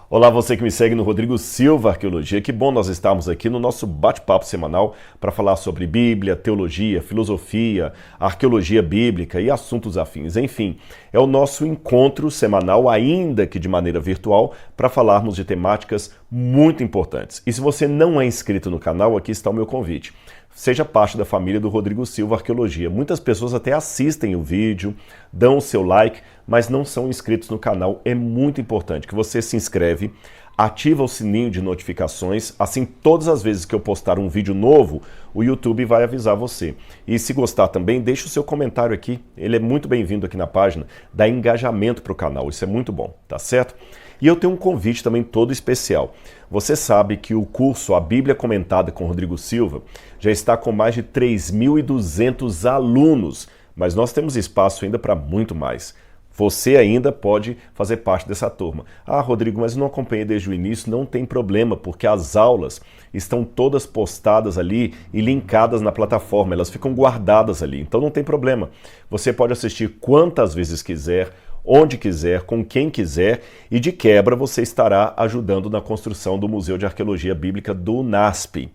Olá, você que me segue no Rodrigo Silva Arqueologia. Que bom nós estarmos aqui no nosso bate-papo semanal para falar sobre Bíblia, teologia, filosofia, arqueologia bíblica e assuntos afins. Enfim, é o nosso encontro semanal, ainda que de maneira virtual, para falarmos de temáticas muito importantes. E se você não é inscrito no canal, aqui está o meu convite. Seja parte da família do Rodrigo Silva Arqueologia. Muitas pessoas até assistem o vídeo, dão o seu like, mas não são inscritos no canal. É muito importante que você se inscreve, ativa o sininho de notificações, assim todas as vezes que eu postar um vídeo novo, o YouTube vai avisar você. E se gostar também, deixe o seu comentário aqui, ele é muito bem-vindo aqui na página, dá engajamento para o canal, isso é muito bom, tá certo? E eu tenho um convite também todo especial. Você sabe que o curso A Bíblia Comentada com Rodrigo Silva já está com mais de 3.200 alunos, mas nós temos espaço ainda para muito mais. Você ainda pode fazer parte dessa turma. Ah, Rodrigo, mas eu não acompanhei desde o início. Não tem problema, porque as aulas estão todas postadas ali e linkadas na plataforma. Elas ficam guardadas ali, então não tem problema. Você pode assistir quantas vezes quiser, onde quiser, com quem quiser, e de quebra você estará ajudando na construção do Museu de Arqueologia Bíblica do NASP.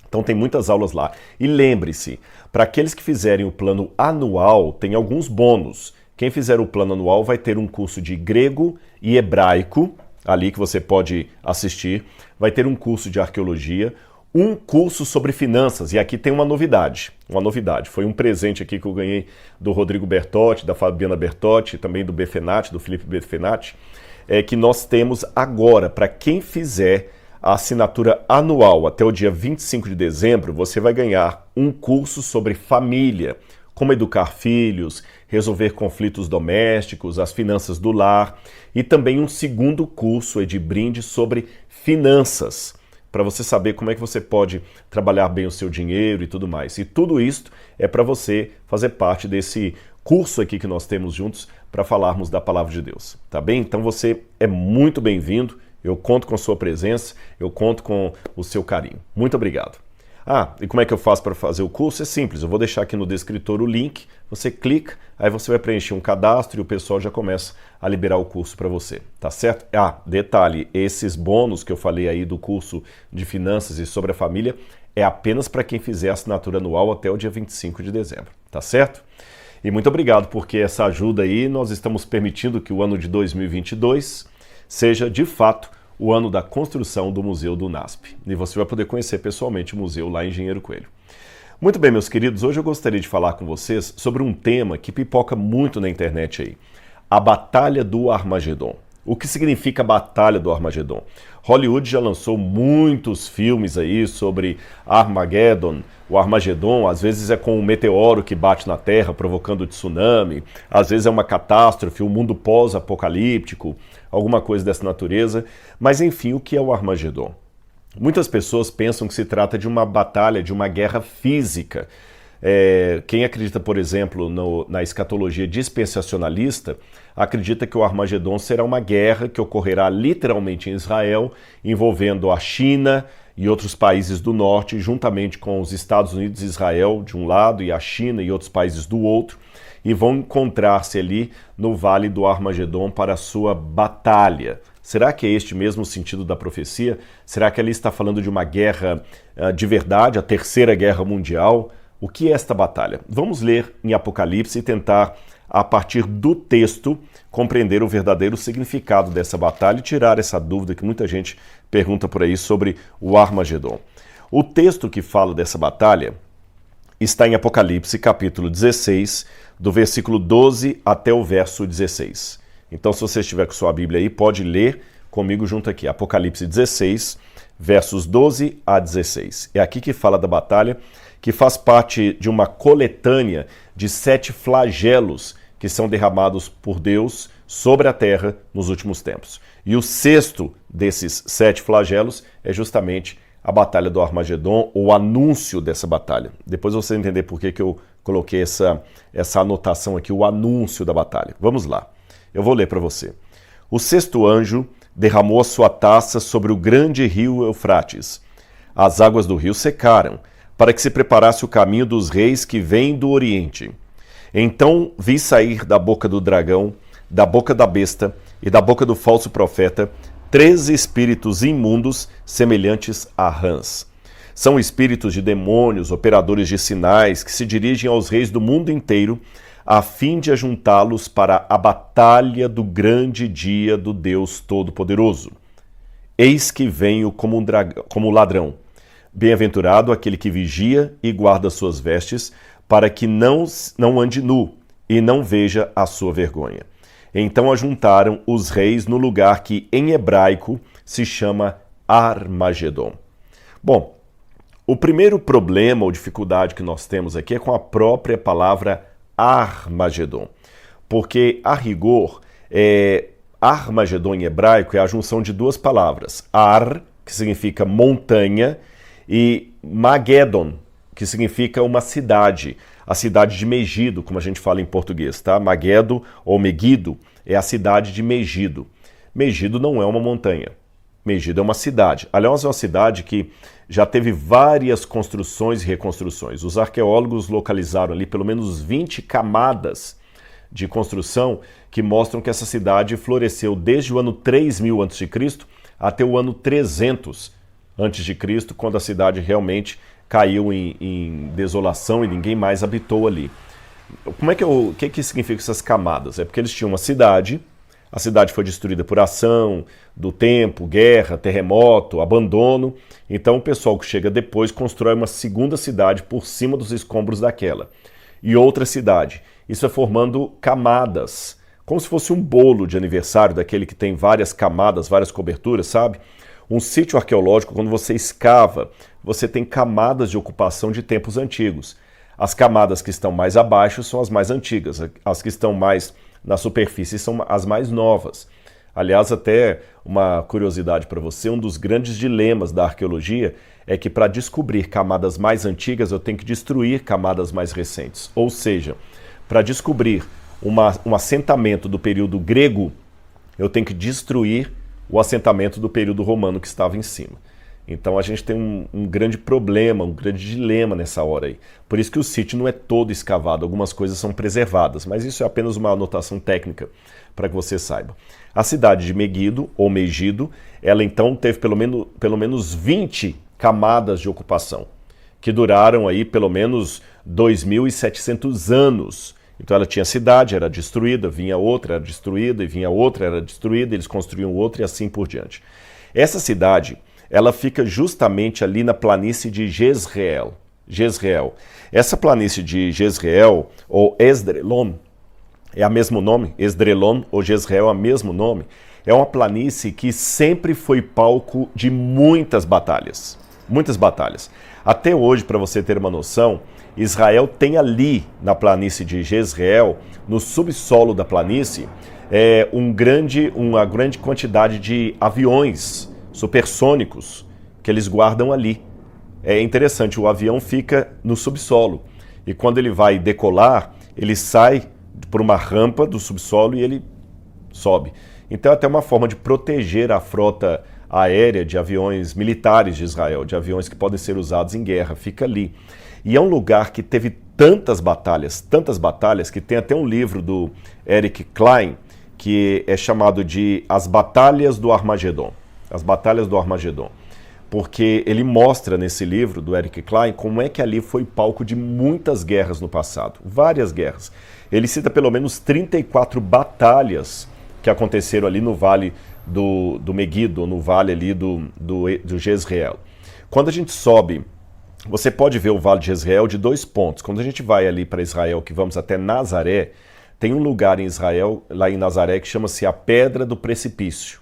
Então tem muitas aulas lá. E lembre-se, para aqueles que fizerem o plano anual, tem alguns bônus. Quem fizer o plano anual vai ter um curso de grego e hebraico, ali que você pode assistir, vai ter um curso de arqueologia, um curso sobre finanças, e aqui tem uma novidade, foi um presente aqui que eu ganhei do Rodrigo Bertotti, da Fabiana Bertotti, também do Befenati, do Felipe Befenati, que nós temos agora, para quem fizer a assinatura anual até o dia 25 de dezembro, você vai ganhar um curso sobre família, como educar filhos, resolver conflitos domésticos, as finanças do lar, e também um segundo curso de brinde sobre finanças, para você saber como é que você pode trabalhar bem o seu dinheiro e tudo mais. E tudo isso é para você fazer parte desse curso aqui que nós temos juntos para falarmos da Palavra de Deus, tá bem? Então você é muito bem-vindo, eu conto com a sua presença, eu conto com o seu carinho. Muito obrigado. Ah, e como é que eu faço para fazer o curso? É simples, eu vou deixar aqui no descritor o link, você clica, aí você vai preencher um cadastro e o pessoal já começa a liberar o curso para você, tá certo? Ah, detalhe, esses bônus que eu falei aí do curso de finanças e sobre a família é apenas para quem fizer a assinatura anual até o dia 25 de dezembro, tá certo? E muito obrigado, porque essa ajuda aí nós estamos permitindo que o ano de 2022 seja de fato o ano da construção do Museu do NASP. E você vai poder conhecer pessoalmente o museu lá em Engenheiro Coelho. Muito bem, meus queridos, hoje eu gostaria de falar com vocês sobre um tema que pipoca muito na internet aí. A Batalha do Armagedon. O que significa a Batalha do Armagedon? Hollywood já lançou muitos filmes aí sobre Armageddon. O Armagedon, às vezes é com um meteoro que bate na Terra, provocando tsunami. Às vezes é uma catástrofe, um mundo pós-apocalíptico, alguma coisa dessa natureza. Mas enfim, o que é o Armagedon? Muitas pessoas pensam que se trata de uma batalha, de uma guerra física. Quem acredita, por exemplo, na escatologia dispensacionalista, acredita que o Armagedon será uma guerra que ocorrerá literalmente em Israel, envolvendo a China e outros países do norte, juntamente com os Estados Unidos e Israel de um lado e a China e outros países do outro, e vão encontrar-se ali no Vale do Armagedon para a sua batalha. Será que é este mesmo o sentido da profecia? Será que ali está falando de uma guerra de verdade, a Terceira Guerra Mundial? O que é esta batalha? Vamos ler em Apocalipse e tentar, a partir do texto, compreender o verdadeiro significado dessa batalha e tirar essa dúvida que muita gente pergunta por aí sobre o Armagedon. O texto que fala dessa batalha está em Apocalipse, capítulo 16, do versículo 12 até o verso 16. Então, se você estiver com sua Bíblia aí, pode ler comigo junto aqui. Apocalipse 16, versos 12 a 16. É aqui que fala da batalha, que faz parte de uma coletânea de 7 flagelos que são derramados por Deus sobre a terra nos últimos tempos. E o sexto desses 7 flagelos é justamente a Batalha do Armagedon, o anúncio dessa batalha. Depois você vai entender por que eu coloquei essa anotação aqui, o anúncio da batalha. Vamos lá, eu vou ler para você. O sexto anjo derramou a sua taça sobre o grande rio Eufrates. As águas do rio secaram, para que se preparasse o caminho dos reis que vêm do Oriente. Então vi sair da boca do dragão, da boca da besta e da boca do falso profeta 13 espíritos imundos semelhantes a rãs. São espíritos de demônios, operadores de sinais, que se dirigem aos reis do mundo inteiro a fim de ajuntá-los para a batalha do grande dia do Deus Todo-Poderoso. Eis que venho como ladrão. Bem-aventurado aquele que vigia e guarda suas vestes, para que não ande nu e não veja a sua vergonha. Então ajuntaram os reis no lugar que em hebraico se chama Armagedon. Bom, o primeiro problema ou dificuldade que nós temos aqui é com a própria palavra Armagedon, porque a rigor, Armagedon em hebraico é a junção de duas palavras, Ar, que significa montanha, e Magedon, que significa uma cidade, a cidade de Megido, como a gente fala em português, tá? Magedo ou Megido é a cidade de Megido. Megido não é uma montanha, Megido é uma cidade. Aliás, é uma cidade que já teve várias construções e reconstruções. Os arqueólogos localizaram ali pelo menos 20 camadas de construção que mostram que essa cidade floresceu desde o ano 3000 a.C. até o ano 300 a.C., quando a cidade realmente caiu em desolação e ninguém mais habitou ali. O que significa essas camadas? É porque eles tinham uma cidade, a cidade foi destruída por ação do tempo, guerra, terremoto, abandono. Então o pessoal que chega depois constrói uma segunda cidade por cima dos escombros daquela. E outra cidade. Isso é formando camadas, como se fosse um bolo de aniversário, daquele que tem várias camadas, várias coberturas, sabe? Um sítio arqueológico, quando você escava, você tem camadas de ocupação de tempos antigos. As camadas que estão mais abaixo são as mais antigas, as que estão mais na superfície são as mais novas. Aliás, até uma curiosidade para você, um dos grandes dilemas da arqueologia é que para descobrir camadas mais antigas eu tenho que destruir camadas mais recentes. Ou seja, para descobrir um assentamento do período grego, eu tenho que destruir o assentamento do período romano que estava em cima. Então a gente tem um grande problema, um grande dilema nessa hora aí. Por isso que o sítio não é todo escavado, algumas coisas são preservadas, mas isso é apenas uma anotação técnica para que você saiba. A cidade de Megido, ou Megido, ela então teve pelo menos 20 camadas de ocupação, que duraram aí pelo menos 2.700 anos. Então ela tinha cidade, era destruída, vinha outra, era destruída, e vinha outra, era destruída, eles construíam outra e assim por diante. Essa cidade, ela fica justamente ali na planície de Jezreel. Essa planície de Jezreel, ou Esdrelon, é o mesmo nome, Esdrelon ou Jezreel é o mesmo nome, é uma planície que sempre foi palco de muitas batalhas. Muitas batalhas. Até hoje, para você ter uma noção, Israel tem ali, na planície de Jezreel, no subsolo da planície, uma grande quantidade de aviões supersônicos que eles guardam ali. É interessante, o avião fica no subsolo e quando ele vai decolar, ele sai por uma rampa do subsolo e ele sobe. Então é até uma forma de proteger a frota aérea de aviões militares de Israel, de aviões que podem ser usados em guerra, fica ali. E é um lugar que teve tantas batalhas, que tem até um livro do Eric Klein, que é chamado de As Batalhas do Armagedon. As Batalhas do Armagedon. Porque ele mostra nesse livro do Eric Klein como é que ali foi palco de muitas guerras no passado, várias guerras. Ele cita pelo menos 34 batalhas que aconteceram ali no vale do Megido, no vale ali do Jezreel. Quando a gente sobe, você pode ver o vale de Jezreel de 2 pontos. Quando a gente vai ali para Israel, que vamos até Nazaré, tem um lugar em Israel, lá em Nazaré, que chama-se a Pedra do Precipício.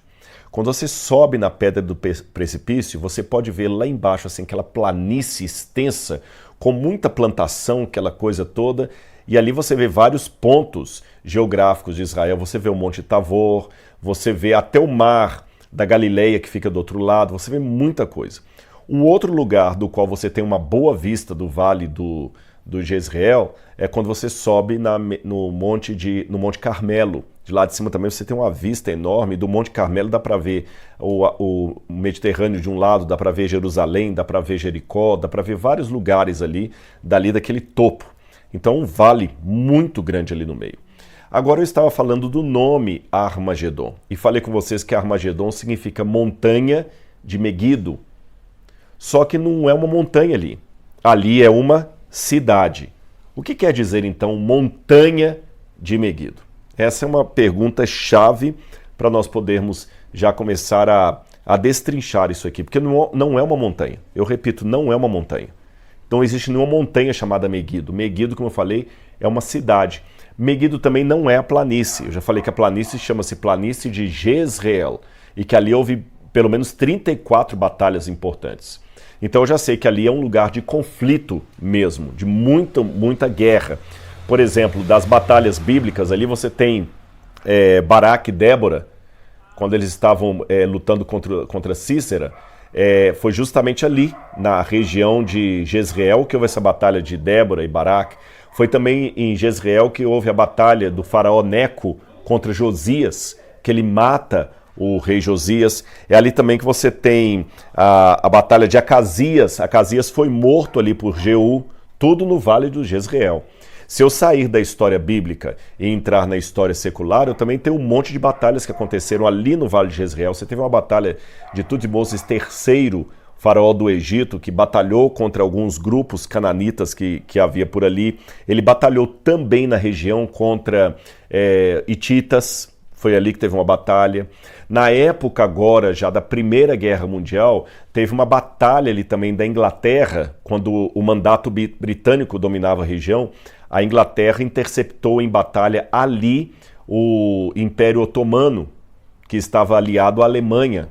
Quando você sobe na Pedra do Precipício, você pode ver lá embaixo assim, aquela planície extensa, com muita plantação, aquela coisa toda, e ali você vê vários pontos geográficos de Israel. Você vê o Monte Tabor, você vê até o mar da Galileia que fica do outro lado, você vê muita coisa. Um outro lugar do qual você tem uma boa vista do vale do Jezreel é quando você sobe no Monte Carmelo. De lá de cima também você tem uma vista enorme. Do Monte Carmelo dá para ver o Mediterrâneo de um lado, dá para ver Jerusalém, dá para ver Jericó, dá para ver vários lugares ali daquele topo. Então um vale muito grande ali no meio. Agora eu estava falando do nome Armagedon e falei com vocês que Armagedon significa montanha de Meguido. Só que não é uma montanha ali. Ali é uma cidade. O que quer dizer então montanha de Meguido? Essa é uma pergunta chave para nós podermos já começar a destrinchar isso aqui, porque não é uma montanha. Eu repito, não é uma montanha. Não existe nenhuma montanha chamada Meguido. Meguido, como eu falei, é uma cidade. Meguido também não é a planície. Eu já falei que a planície chama-se Planície de Jezreel e que ali houve pelo menos 34 batalhas importantes. Então eu já sei que ali é um lugar de conflito mesmo, de muita guerra. Por exemplo, das batalhas bíblicas, ali você tem Baraque e Débora, quando eles estavam lutando contra Cícera, foi justamente ali, na região de Jezreel, que houve essa batalha de Débora e Baraque. Foi também em Jezreel que houve a batalha do faraó Neco contra Josias, que ele mata o rei Josias. É ali também que você tem a batalha de Acasias. Acasias foi morto ali por Jeú, tudo no Vale do Jezreel. Se eu sair da história bíblica e entrar na história secular, eu também tenho um monte de batalhas que aconteceram ali no Vale de Jezreel. Você teve uma batalha de Tutmoses III, faraó do Egito, que batalhou contra alguns grupos cananitas que havia por ali. Ele batalhou também na região contra hititas. Foi ali que teve uma batalha. Na época agora, já da Primeira Guerra Mundial, teve uma batalha ali também da Inglaterra, quando o mandato britânico dominava a região. A Inglaterra interceptou em batalha ali o Império Otomano, que estava aliado à Alemanha,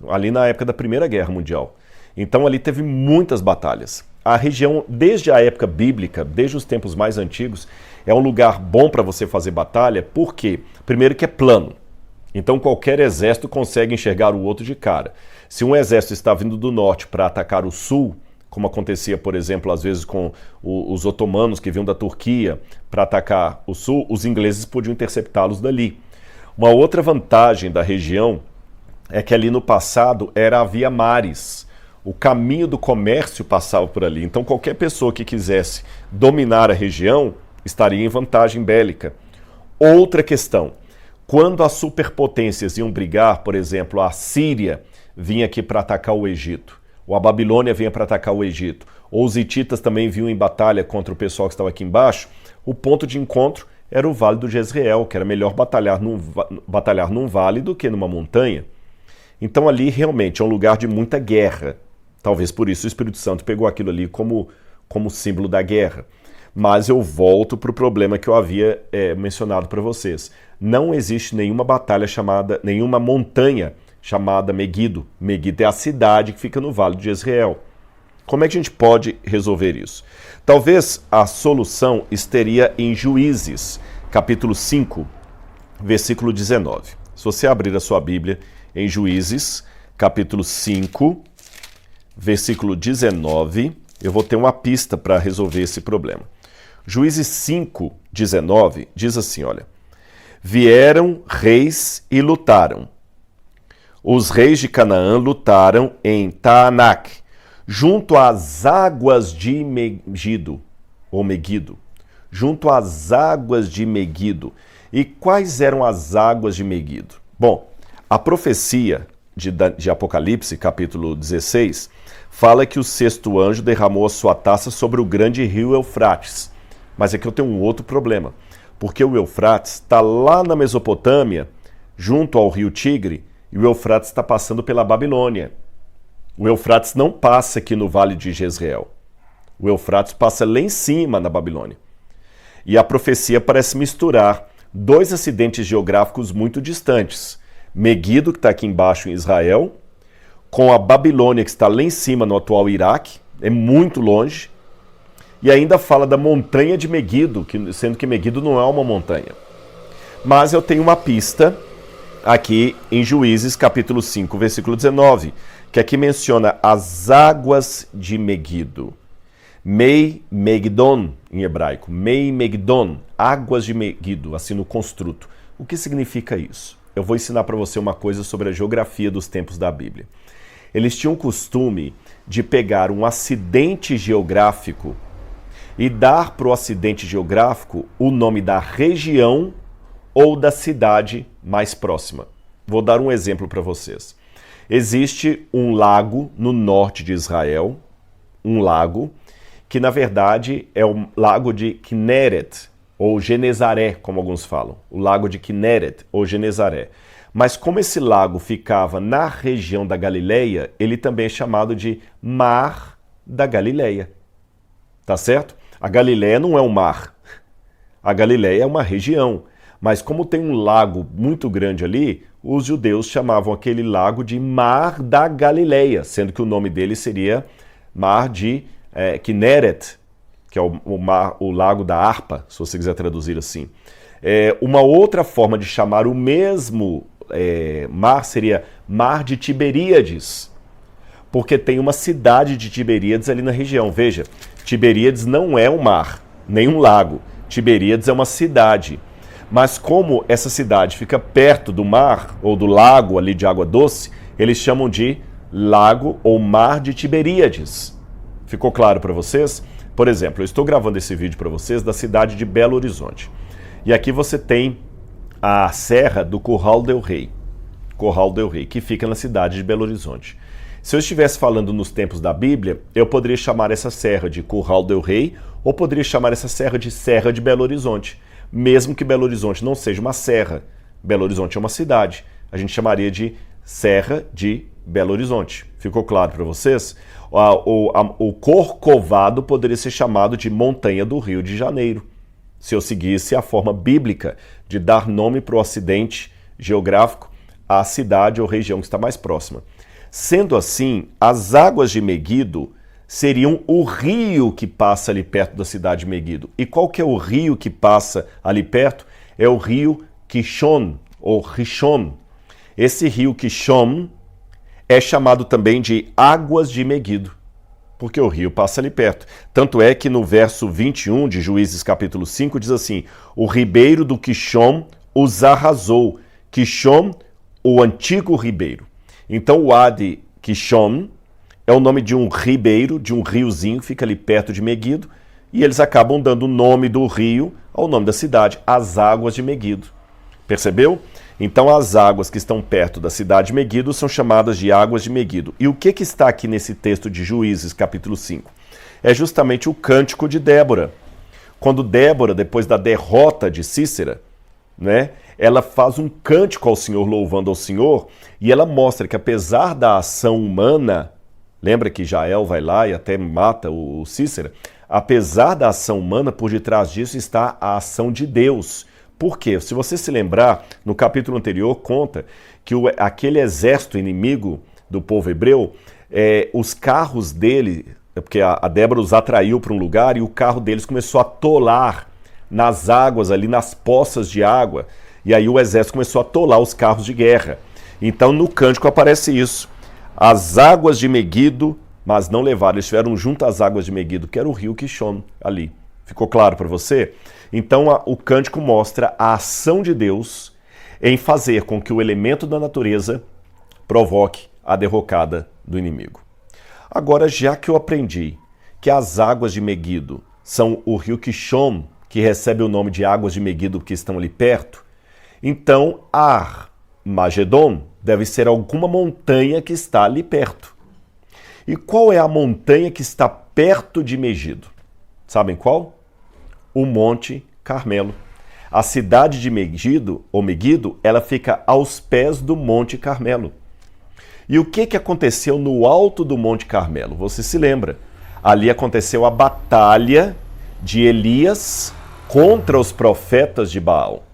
ali na época da Primeira Guerra Mundial. Então ali teve muitas batalhas. A região, desde a época bíblica, desde os tempos mais antigos, é um lugar bom para você fazer batalha, por quê? Primeiro que é plano. Então qualquer exército consegue enxergar o outro de cara. Se um exército está vindo do norte para atacar o sul, como acontecia, por exemplo, às vezes com os otomanos que vinham da Turquia para atacar o sul, os ingleses podiam interceptá-los dali. Uma outra vantagem da região é que ali no passado era via mares. O caminho do comércio passava por ali. Então qualquer pessoa que quisesse dominar a região estaria em vantagem bélica. Outra questão, quando as superpotências iam brigar, por exemplo, a Síria vinha aqui para atacar o Egito, ou a Babilônia vinha para atacar o Egito, ou os hititas também vinham em batalha contra o pessoal que estava aqui embaixo, o ponto de encontro era o Vale do Jezreel, que era melhor batalhar num vale do que numa montanha. Então ali realmente é um lugar de muita guerra. Talvez por isso o Espírito Santo pegou aquilo ali como símbolo da guerra. Mas eu volto para o problema que eu havia mencionado para vocês. Não existe nenhuma nenhuma montanha chamada Meguido. Meguido é a cidade que fica no Vale de Jezreel. Como é que a gente pode resolver isso? Talvez a solução estaria em Juízes, capítulo 5, versículo 19. Se você abrir a sua Bíblia em Juízes, capítulo 5, versículo 19, eu vou ter uma pista para resolver esse problema. Juízes 5, 19 diz assim, olha: vieram reis e lutaram. Os reis de Canaã lutaram em Taanac, junto às águas de Megido, ou Meguido, junto às águas de Meguido. E quais eram as águas de Meguido? Bom, a profecia de Apocalipse, capítulo 16, fala que o sexto anjo derramou a sua taça sobre o grande rio Eufrates. Mas aqui eu tenho um outro problema, porque o Eufrates está lá na Mesopotâmia, junto ao rio Tigre, e o Eufrates está passando pela Babilônia. O Eufrates não passa aqui no Vale de Jezreel. O Eufrates passa lá em cima, na Babilônia. E a profecia parece misturar dois acidentes geográficos muito distantes. Meguido, que está aqui embaixo em Israel, com a Babilônia, que está lá em cima no atual Iraque, é muito longe, e ainda fala da montanha de Meguido, sendo que Meguido não é uma montanha. Mas eu tenho uma pista aqui em Juízes, capítulo 5, versículo 19, que aqui menciona as águas de Meguido. Mei Megidon, em hebraico. Mei Megidon, águas de Meguido, assim no construto. O que significa isso? Eu vou ensinar para você uma coisa sobre a geografia dos tempos da Bíblia. Eles tinham o costume de pegar um acidente geográfico e dar para o acidente geográfico o nome da região ou da cidade mais próxima. Vou dar um exemplo para vocês. Existe um lago no norte de Israel, um lago que na verdade é o lago de Kinneret, ou Genezaré, como alguns falam. O lago de Kinneret, ou Genezaré. Mas como esse lago ficava na região da Galileia, ele também é chamado de Mar da Galileia. Tá certo? A Galileia não é um mar. A Galileia é uma região. Mas como tem um lago muito grande ali, os judeus chamavam aquele lago de Mar da Galileia, sendo que o nome dele seria Mar de Kinneret, que é o lago da harpa, se você quiser traduzir assim. Uma outra forma de chamar o mesmo mar seria Mar de Tiberíades, porque tem uma cidade de Tiberíades ali na região. Veja, Tiberíades não é um mar, nem um lago. Tiberíades é uma cidade. Mas como essa cidade fica perto do mar, ou do lago ali de água doce, eles chamam de Lago ou Mar de Tiberíades. Ficou claro para vocês? Por exemplo, eu estou gravando esse vídeo para vocês da cidade de Belo Horizonte. E aqui você tem a serra do Curral del Rei. Curral del Rei, que fica na cidade de Belo Horizonte. Se eu estivesse falando nos tempos da Bíblia, eu poderia chamar essa serra de Curral del Rei, ou poderia chamar essa serra de Serra de Belo Horizonte. Mesmo que Belo Horizonte não seja uma serra, Belo Horizonte é uma cidade. A gente chamaria de Serra de Belo Horizonte. Ficou claro para vocês? O Corcovado poderia ser chamado de Montanha do Rio de Janeiro, se eu seguisse a forma bíblica de dar nome para o acidente geográfico à cidade ou região que está mais próxima. Sendo assim, as águas de Meguido seriam o rio que passa ali perto da cidade de Meguido. E qual que é o rio que passa ali perto? É o rio Kishon, ou Rishon. Esse rio Kishon é chamado também de Águas de Meguido, porque o rio passa ali perto. Tanto é que no verso 21 de Juízes capítulo 5 diz assim: o ribeiro do Kishon os arrasou. Kishon, o antigo ribeiro. Então o Adi Kishon é o nome de um ribeiro, de um riozinho que fica ali perto de Meguido, e eles acabam dando o nome do rio ao nome da cidade, as Águas de Meguido. Percebeu? Então as águas que estão perto da cidade de Meguido são chamadas de Águas de Meguido. E o que está aqui nesse texto de Juízes, capítulo 5? É justamente o cântico de Débora. Quando Débora, depois da derrota de Cícera, ela faz um cântico ao Senhor, louvando ao Senhor, e ela mostra que apesar da ação humana, lembra que Jael vai lá e até mata o Cícera? Apesar da ação humana, por detrás disso está a ação de Deus. Por quê? Se você se lembrar, no capítulo anterior conta que aquele exército inimigo do povo hebreu, os carros dele, porque a Débora os atraiu para um lugar e o carro deles começou a atolar nas águas ali, nas poças de água, e aí o exército começou a atolar os carros de guerra. Então no cântico aparece isso. As águas de Meguido, mas não levaram, eles estiveram junto às águas de Meguido, que era o rio Kishon ali. Ficou claro para você? Então o cântico mostra a ação de Deus em fazer com que o elemento da natureza provoque a derrocada do inimigo. Agora, já que eu aprendi que as águas de Meguido são o rio Kishon, que recebe o nome de águas de Meguido que estão ali perto, então Armagedon deve ser alguma montanha que está ali perto. E qual é a montanha que está perto de Megido? Sabem qual? O Monte Carmelo. A cidade de Megido, ou Meguido, ela fica aos pés do Monte Carmelo. E o que aconteceu no alto do Monte Carmelo? Você se lembra? Ali aconteceu a batalha de Elias contra os profetas de Baal.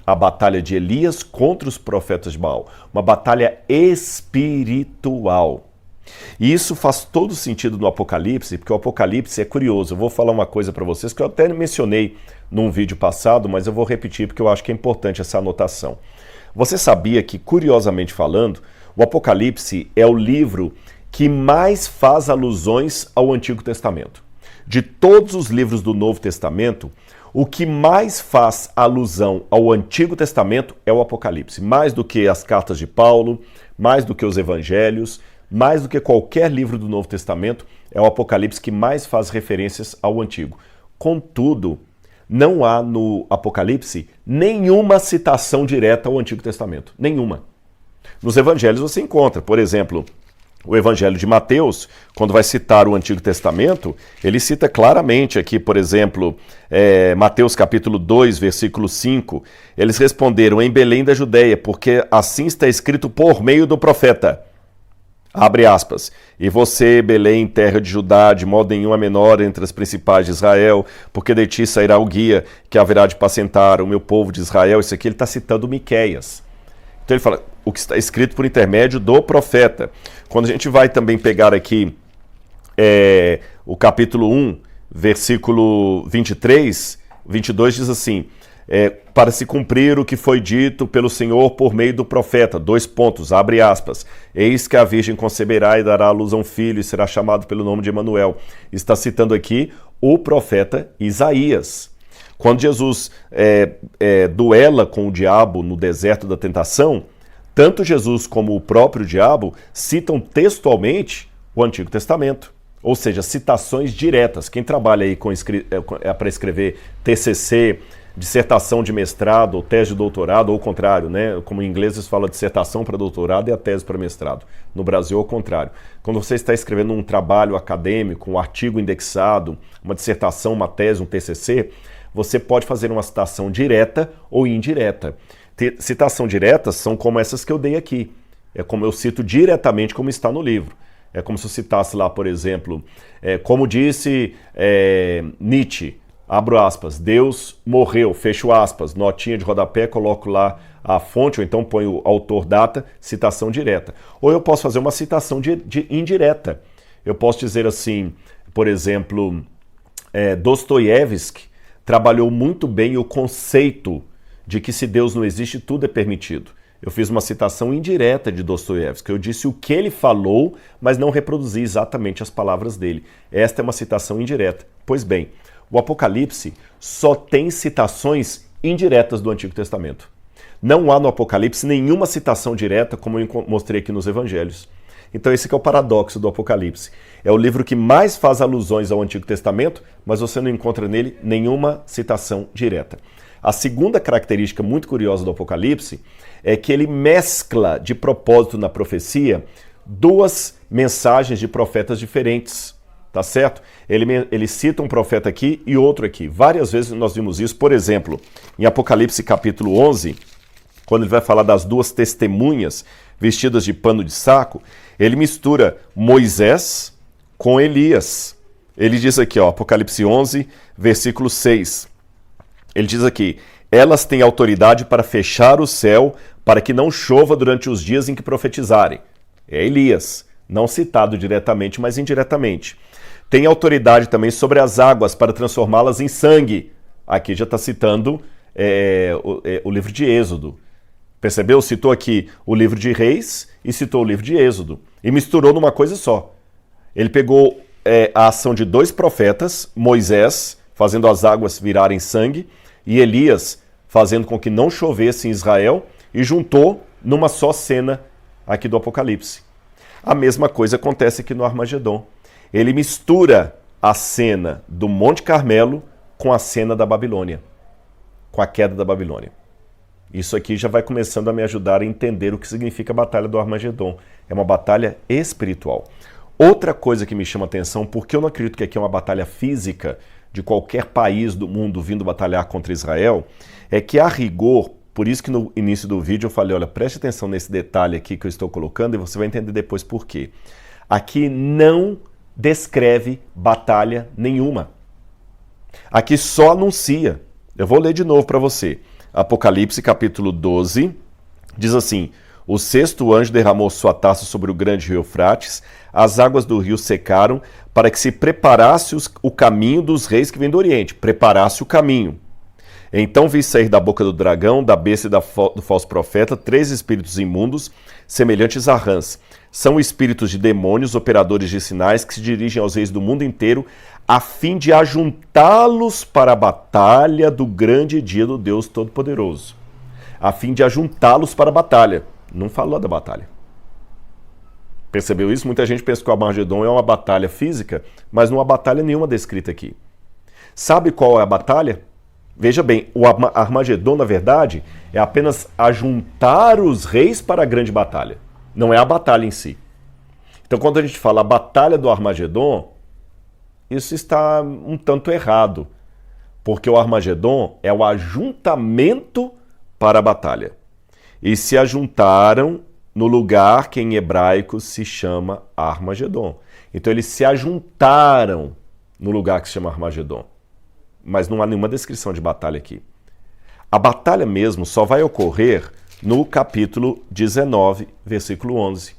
A batalha de Elias contra os profetas de Baal. Uma batalha espiritual. E isso faz todo sentido no Apocalipse, porque o Apocalipse é curioso. Eu vou falar uma coisa para vocês que eu até mencionei num vídeo passado, mas eu vou repetir porque eu acho que é importante essa anotação. Você sabia que, curiosamente falando, o Apocalipse é o livro que mais faz alusões ao Antigo Testamento? De todos os livros do Novo Testamento, o que mais faz alusão ao Antigo Testamento é o Apocalipse. Mais do que as cartas de Paulo, mais do que os evangelhos, mais do que qualquer livro do Novo Testamento, é o Apocalipse que mais faz referências ao Antigo. Contudo, não há no Apocalipse nenhuma citação direta ao Antigo Testamento. Nenhuma. Nos evangelhos você encontra, por exemplo, o Evangelho de Mateus, quando vai citar o Antigo Testamento, ele cita claramente aqui, por exemplo, Mateus capítulo 2, versículo 5, eles responderam em Belém da Judeia, porque assim está escrito por meio do profeta. Abre aspas. E você, Belém, terra de Judá, de modo nenhum é menor entre as principais de Israel, porque de ti sairá o guia que haverá de pacentar o meu povo de Israel. Isso aqui ele está citando Miqueias. Então ele fala o que está escrito por intermédio do profeta. Quando a gente vai também pegar aqui o capítulo 1, versículo 23, 22 diz assim, para se cumprir o que foi dito pelo Senhor por meio do profeta, abre aspas, eis que a virgem conceberá e dará à luz a um filho e será chamado pelo nome de Emanuel. Está citando aqui o profeta Isaías. Quando Jesus duela com o diabo no deserto da tentação, tanto Jesus como o próprio diabo citam textualmente o Antigo Testamento. Ou seja, citações diretas. Quem trabalha aí para escrever TCC, dissertação de mestrado ou tese de doutorado, ou o contrário, né? Como em inglês eles falam dissertação para doutorado e a tese para mestrado. No Brasil é o contrário. Quando você está escrevendo um trabalho acadêmico, um artigo indexado, uma dissertação, uma tese, um TCC, você pode fazer uma citação direta ou indireta. Citação diretas são como essas que eu dei aqui. É como eu cito diretamente como está no livro. É como se eu citasse lá, por exemplo, como disse Nietzsche, abro aspas, Deus morreu, fecho aspas, notinha de rodapé, coloco lá a fonte, ou então ponho o autor, data, citação direta. Ou eu posso fazer uma citação indireta. Eu posso dizer assim, por exemplo, Dostoiévski trabalhou muito bem o conceito de que se Deus não existe, tudo é permitido. Eu fiz uma citação indireta de Dostoiévski. Eu disse o que ele falou, mas não reproduzi exatamente as palavras dele. Esta é uma citação indireta. Pois bem, o Apocalipse só tem citações indiretas do Antigo Testamento. Não há no Apocalipse nenhuma citação direta, como eu mostrei aqui nos Evangelhos. Então esse que é o paradoxo do Apocalipse. É o livro que mais faz alusões ao Antigo Testamento, mas você não encontra nele nenhuma citação direta. A segunda característica muito curiosa do Apocalipse é que ele mescla de propósito na profecia duas mensagens de profetas diferentes, tá certo? Ele cita um profeta aqui e outro aqui. Várias vezes nós vimos isso, por exemplo, em Apocalipse capítulo 11, quando ele vai falar das duas testemunhas vestidas de pano de saco, ele mistura Moisés com Elias. Ele diz aqui, Apocalipse 11, versículo 6. Ele diz aqui, elas têm autoridade para fechar o céu para que não chova durante os dias em que profetizarem. É Elias, não citado diretamente, mas indiretamente. Tem autoridade também sobre as águas para transformá-las em sangue. Aqui já está citando o livro de Êxodo. Percebeu? Citou aqui o livro de Reis e citou o livro de Êxodo. E misturou numa coisa só. Ele pegou a ação de dois profetas, Moisés, fazendo as águas virarem sangue, e Elias fazendo com que não chovesse em Israel, e juntou numa só cena aqui do Apocalipse. A mesma coisa acontece aqui no Armagedon. Ele mistura a cena do Monte Carmelo com a cena da Babilônia, com a queda da Babilônia. Isso aqui já vai começando a me ajudar a entender o que significa a Batalha do Armagedon. É uma batalha espiritual. Outra coisa que me chama a atenção, porque eu não acredito que aqui é uma batalha física de qualquer país do mundo vindo batalhar contra Israel, é que a rigor, por isso que no início do vídeo eu falei, olha, preste atenção nesse detalhe aqui que eu estou colocando e você vai entender depois por quê. Aqui não descreve batalha nenhuma. Aqui só anuncia. Eu vou ler de novo para você. Apocalipse capítulo 12 diz assim, o sexto anjo derramou sua taça sobre o grande rio Eufrates, as águas do rio secaram para que se preparasse o caminho dos reis que vêm do Oriente. Preparasse o caminho. Então vi sair da boca do dragão, da besta e do falso profeta, 3 espíritos imundos, semelhantes a rãs. São espíritos de demônios, operadores de sinais, que se dirigem aos reis do mundo inteiro, a fim de ajuntá-los para a batalha do grande dia do Deus Todo-Poderoso. A fim de ajuntá-los para a batalha. Não falou da batalha. Percebeu isso? Muita gente pensa que o Armagedon é uma batalha física, mas não há batalha nenhuma descrita aqui. Sabe qual é a batalha? Veja bem, o Armagedon, na verdade, é apenas ajuntar os reis para a grande batalha. Não é a batalha em si. Então, quando a gente fala a batalha do Armagedon, isso está um tanto errado. Porque o Armagedon é o ajuntamento para a batalha. E se ajuntaram no lugar que em hebraico se chama Armagedon. Então eles se ajuntaram no lugar que se chama Armagedon. Mas não há nenhuma descrição de batalha aqui. A batalha mesmo só vai ocorrer no capítulo 19, versículo 11.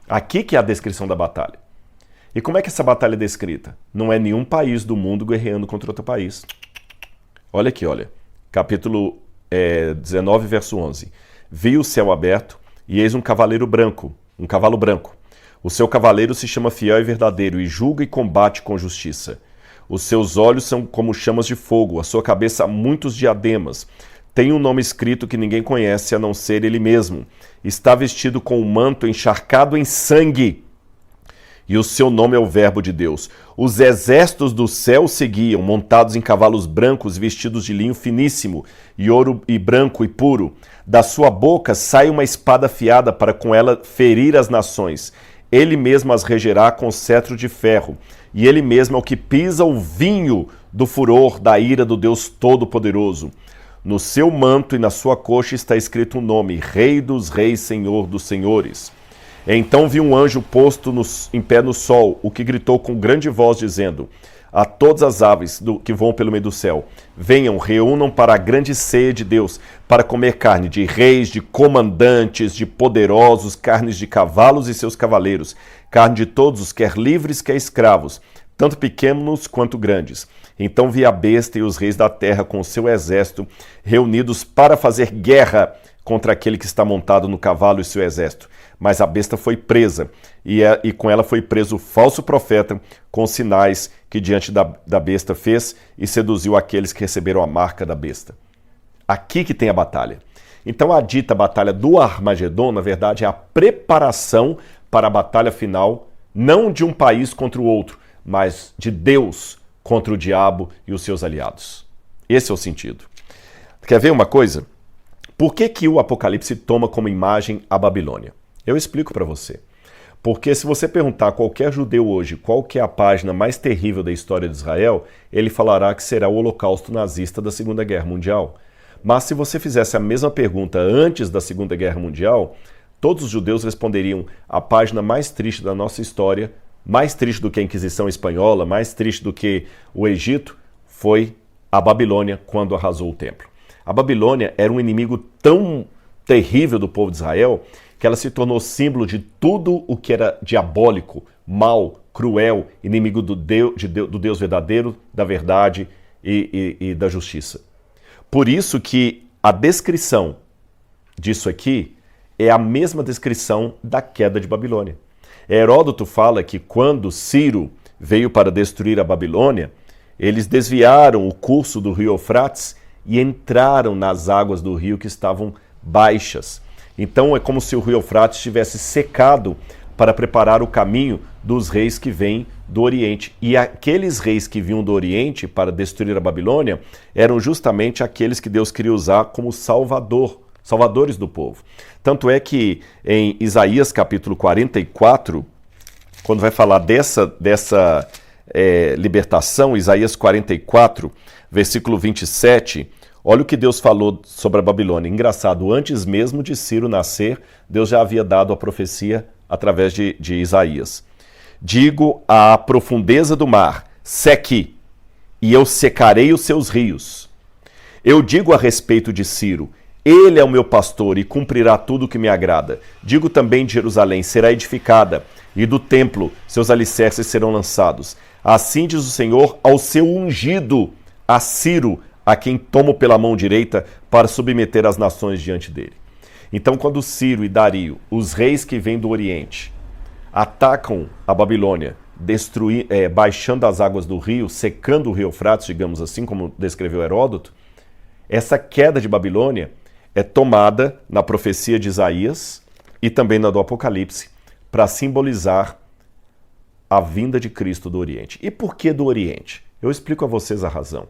Aqui que é a descrição da batalha. E como é que essa batalha é descrita? Não é nenhum país do mundo guerreando contra outro país. Olha aqui, olha. Capítulo 19, verso 11. Vi o céu aberto e eis um cavalo branco. O seu cavaleiro se chama Fiel e Verdadeiro e julga e combate com justiça. Os seus olhos são como chamas de fogo, a sua cabeça muitos diademas. Tem um nome escrito que ninguém conhece a não ser ele mesmo. Está vestido com um manto encharcado em sangue. E o seu nome é o Verbo de Deus. Os exércitos do céu seguiam, montados em cavalos brancos, vestidos de linho finíssimo, e ouro e branco e puro. Da sua boca sai uma espada afiada para com ela ferir as nações. Ele mesmo as regerá com cetro de ferro. E ele mesmo é o que pisa o vinho do furor da ira do Deus Todo-Poderoso. No seu manto e na sua coxa está escrito um nome, Rei dos Reis, Senhor dos Senhores. Então vi um anjo posto em pé no sol, o que gritou com grande voz, dizendo a todas as aves que voam pelo meio do céu: venham, reúnam para a grande ceia de Deus, para comer carne de reis, de comandantes, de poderosos, carnes de cavalos e seus cavaleiros, carne de todos os, quer livres, quer escravos, tanto pequenos quanto grandes. Então vi a besta e os reis da terra com o seu exército, reunidos para fazer guerra contra aquele que está montado no cavalo e seu exército. Mas a besta foi presa, e com ela foi preso o falso profeta, com os sinais que diante da besta fez, e seduziu aqueles que receberam a marca da besta. Aqui que tem a batalha. Então a dita batalha do Armagedon, na verdade, é a preparação para a batalha final, não de um país contra o outro, mas de Deus contra o diabo e os seus aliados. Esse é o sentido. Quer ver uma coisa? Por que o Apocalipse toma como imagem a Babilônia? Eu explico para você. Porque se você perguntar a qualquer judeu hoje qual que é a página mais terrível da história de Israel, ele falará que será o Holocausto nazista da Segunda Guerra Mundial. Mas se você fizesse a mesma pergunta antes da Segunda Guerra Mundial, todos os judeus responderiam: a página mais triste da nossa história, mais triste do que a Inquisição Espanhola, mais triste do que o Egito, foi a Babilônia quando arrasou o templo. A Babilônia era um inimigo tão terrível do povo de Israel que ela se tornou símbolo de tudo o que era diabólico, mal, cruel, inimigo do Deus verdadeiro, da verdade e da justiça. Por isso que a descrição disso aqui é a mesma descrição da queda de Babilônia. Heródoto fala que quando Ciro veio para destruir a Babilônia, eles desviaram o curso do rio Eufrates e entraram nas águas do rio que estavam baixas. Então é como se o rio Eufrates tivesse secado para preparar o caminho dos reis que vêm do Oriente. E aqueles reis que vinham do Oriente para destruir a Babilônia eram justamente aqueles que Deus queria usar como salvadores do povo. Tanto é que em Isaías capítulo 44, quando vai falar dessa libertação, Isaías 44, versículo 27, olha o que Deus falou sobre a Babilônia. Engraçado, antes mesmo de Ciro nascer, Deus já havia dado a profecia através de Isaías. Digo à profundeza do mar, seque, e eu secarei os seus rios. Eu digo a respeito de Ciro, ele é o meu pastor e cumprirá tudo o que me agrada. Digo também de Jerusalém, será edificada, e do templo seus alicerces serão lançados. Assim diz o Senhor ao seu ungido, a Ciro, a quem tomo pela mão direita para submeter as nações diante dele. Então, quando Ciro e Dario, os reis que vêm do Oriente, atacam a Babilônia, baixando as águas do rio, secando o rio Eufrates, digamos assim, como descreveu Heródoto, essa queda de Babilônia é tomada na profecia de Isaías e também na do Apocalipse para simbolizar a vinda de Cristo do Oriente. E por que do Oriente? Eu explico a vocês a razão.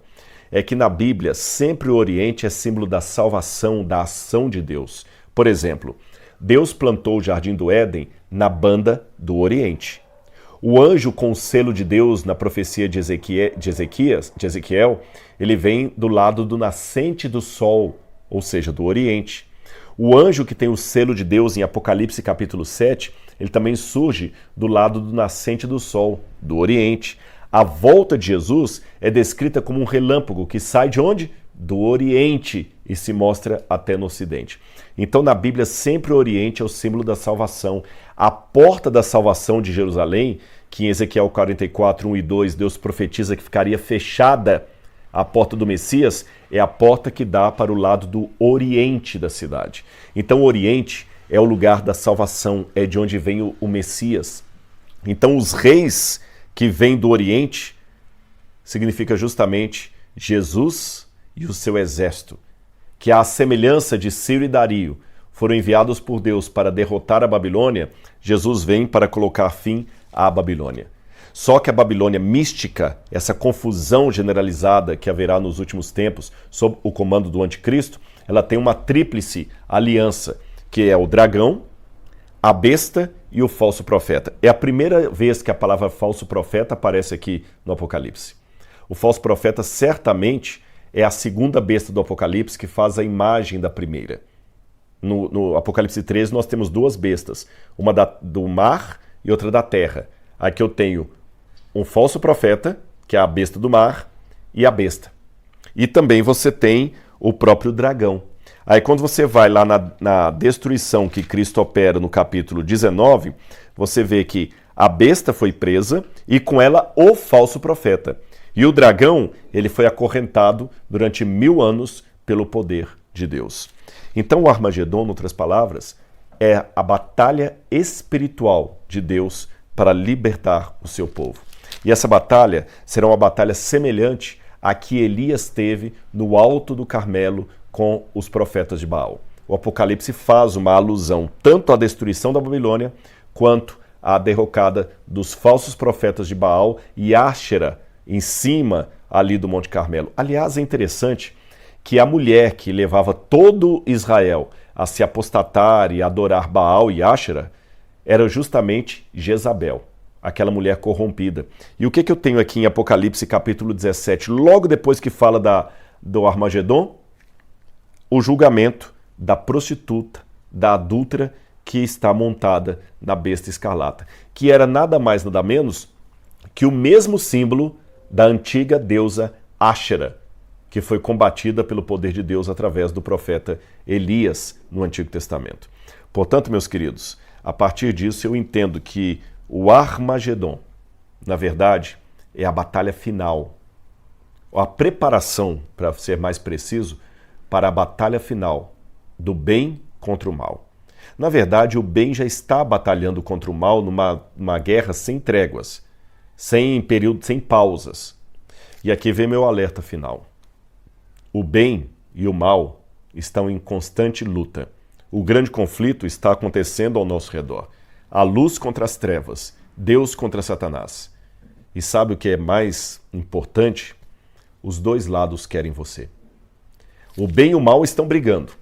é que na Bíblia sempre o Oriente é símbolo da salvação, da ação de Deus. Por exemplo, Deus plantou o Jardim do Éden na banda do Oriente. O anjo com o selo de Deus na profecia de Ezequiel, ele vem do lado do nascente do sol, ou seja, do Oriente. O anjo que tem o selo de Deus em Apocalipse capítulo 7, ele também surge do lado do nascente do sol, do Oriente. A volta de Jesus é descrita como um relâmpago que sai de onde? Do Oriente e se mostra até no Ocidente. Então, na Bíblia, sempre o Oriente é o símbolo da salvação. A porta da salvação de Jerusalém, que em Ezequiel 44, 1 e 2, Deus profetiza que ficaria fechada a porta do Messias, é a porta que dá para o lado do Oriente da cidade. Então, o Oriente é o lugar da salvação, é de onde vem o Messias. Então, os reis que vêm do Oriente significa justamente Jesus e o seu exército, que à semelhança de Ciro e Dario foram enviados por Deus para derrotar a Babilônia, Jesus vem para colocar fim à Babilônia. Só que a Babilônia mística, essa confusão generalizada que haverá nos últimos tempos sob o comando do anticristo, ela tem uma tríplice aliança, que é o dragão, a besta e o falso profeta. É a primeira vez que a palavra falso profeta aparece aqui no Apocalipse. O falso profeta certamente é a segunda besta do Apocalipse que faz a imagem da primeira. No Apocalipse 13 nós temos duas bestas, uma do mar e outra da terra. Aqui eu tenho um falso profeta, que é a besta do mar, e a besta. E também você tem o próprio dragão. Aí quando você vai lá na destruição que Cristo opera no capítulo 19, você vê que a besta foi presa e com ela o falso profeta. E o dragão, ele foi acorrentado durante 1000 anos pelo poder de Deus. Então o Armagedon, em outras palavras, é a batalha espiritual de Deus para libertar o seu povo. E essa batalha será uma batalha semelhante à que Elias teve no alto do Carmelo com os profetas de Baal. O Apocalipse faz uma alusão tanto à destruição da Babilônia quanto à derrocada dos falsos profetas de Baal e Áxera em cima ali do Monte Carmelo. Aliás, é interessante que a mulher que levava todo Israel a se apostatar e adorar Baal e Áxera era justamente Jezabel, aquela mulher corrompida. E o que eu tenho aqui em Apocalipse capítulo 17, logo depois que fala do Armagedon? O julgamento da prostituta, da adúltera que está montada na besta escarlata, que era nada mais nada menos que o mesmo símbolo da antiga deusa Áxera, que foi combatida pelo poder de Deus através do profeta Elias no Antigo Testamento. Portanto, meus queridos, a partir disso eu entendo que o Armagedon, na verdade, é a batalha final, a preparação, para ser mais preciso, para a batalha final do bem contra o mal. Na verdade, o bem já está batalhando contra o mal numa guerra sem tréguas, sem pausas. E aqui vem meu alerta final. O bem e o mal estão em constante luta. O grande conflito está acontecendo ao nosso redor. A luz contra as trevas, Deus contra Satanás. E sabe o que é mais importante? Os dois lados querem você. O bem e o mal estão brigando.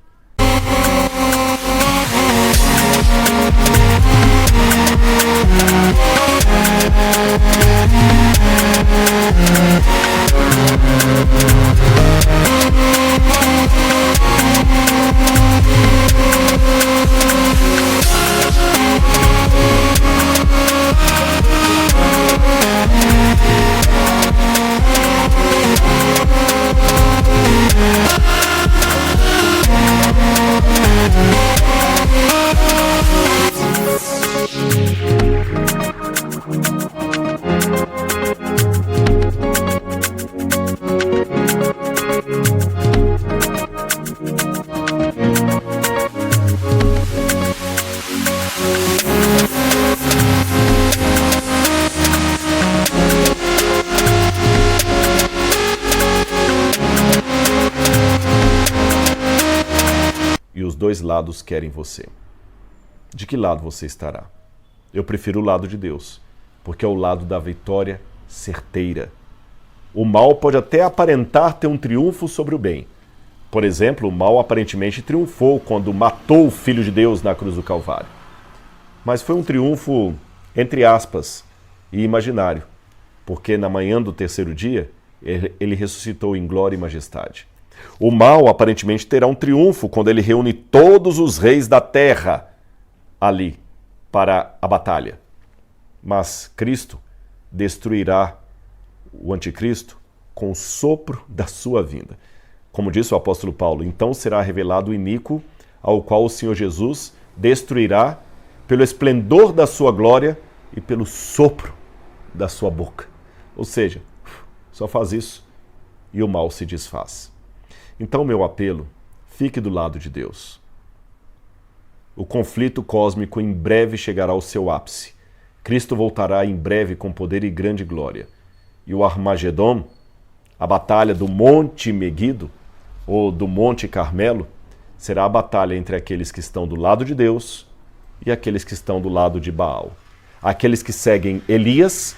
Dois lados querem você. De que lado você estará? Eu prefiro o lado de Deus, porque é o lado da vitória certeira. O mal pode até aparentar ter um triunfo sobre o bem. Por exemplo, o mal aparentemente triunfou quando matou o Filho de Deus na cruz do Calvário. Mas foi um triunfo, entre aspas, e imaginário, porque na manhã do terceiro dia, ele ressuscitou em glória e majestade. O mal aparentemente terá um triunfo quando ele reúne todos os reis da terra ali para a batalha. Mas Cristo destruirá o anticristo com o sopro da sua vinda. Como disse o apóstolo Paulo, então será revelado o iníquo, ao qual o Senhor Jesus destruirá pelo esplendor da sua glória e pelo sopro da sua boca. Ou seja, só faz isso e o mal se desfaz. Então, meu apelo, fique do lado de Deus. O conflito cósmico em breve chegará ao seu ápice. Cristo voltará em breve com poder e grande glória. E o Armagedon, a batalha do Monte Meguido, ou do Monte Carmelo, será a batalha entre aqueles que estão do lado de Deus e aqueles que estão do lado de Baal. Aqueles que seguem Elias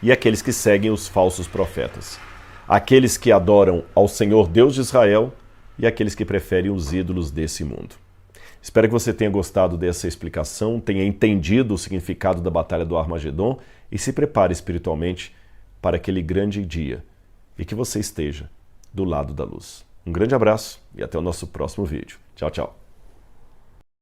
e aqueles que seguem os falsos profetas. Aqueles que adoram ao Senhor Deus de Israel e aqueles que preferem os ídolos desse mundo. Espero que você tenha gostado dessa explicação, tenha entendido o significado da Batalha do Armagedon e se prepare espiritualmente para aquele grande dia e que você esteja do lado da luz. Um grande abraço e até o nosso próximo vídeo. Tchau, tchau.